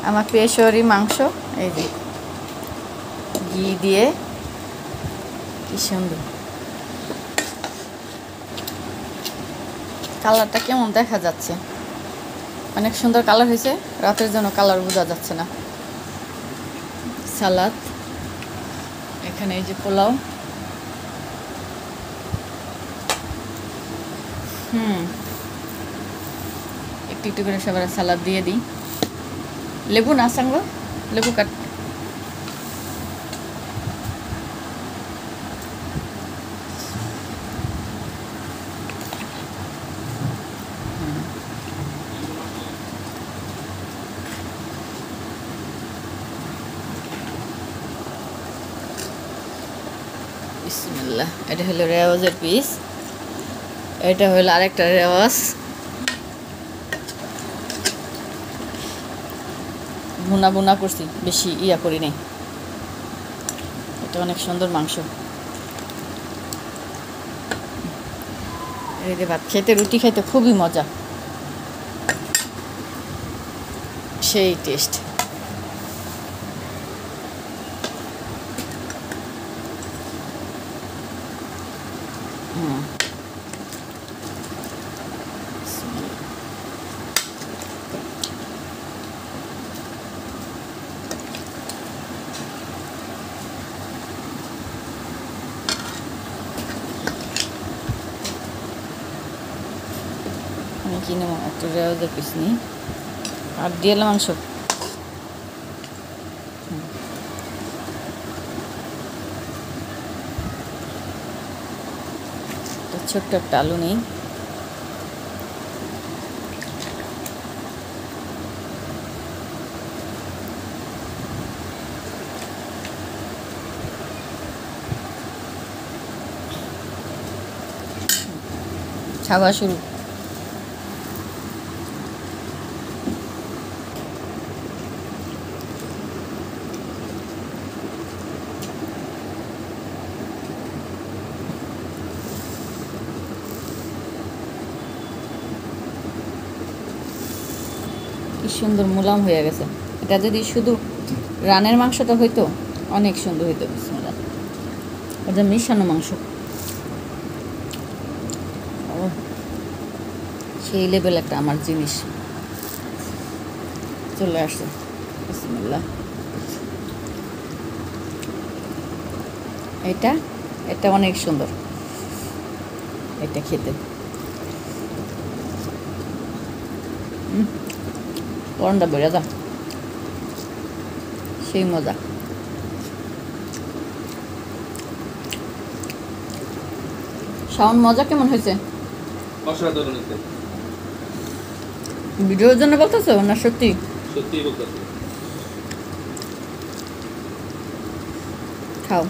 আমার পেশরি মাংস, এই যে ঘি দিয়ে, কি সুন্দর কালারটা, কেমন দেখা যাচ্ছে, অনেক সুন্দর কালার হয়েছে। রাতের জন্য কালার বোঝা যাচ্ছে না। সালাদ, এখানে এই যে পোলাও, একটু একটু করে সবার সালাদ দিয়ে দিই। লেবু না সাঙ্গ, লেবু কাট। বিসমিল্লাহ। এটা হলো রেওয়াজের পিস, এটা হলো আরেকটা রেওয়াজ। ভুনা ভুনা করছি, বেশি ইয়া করি নাই। এটা অনেক সুন্দর মাংস। এই যে ভাত খেতে, রুটি খাইতে খুবই মজা, সেই টেস্ট। আমি কিনে একটা রেওয়াজের পিস নিই, আর দিয়ে মাংস। ছোট্ট একটা আলু নেই, খাওয়া শুরু। কি সুন্দর মুলাম হয়ে গেছে। এটা যদি শুধু রানের মাংসটা হইতো অনেক সুন্দর হইতো। বিসমিল্লাহ। এটা মিশানো মাংস, সেই লেভেল একটা আমার জিনিস চলে আসছে। বিসমিল্লাহ। এটা এটা অনেক সুন্দর, এটা খেতে পরনটা বেড়ে যা, সেই মজা। শাওন, মজা কেমন হয়েছে? অসাধারণ হয়েছে। ভিডিওর জন্য বলতেছো না সত্যি? সত্যি বলতেছি। খাও।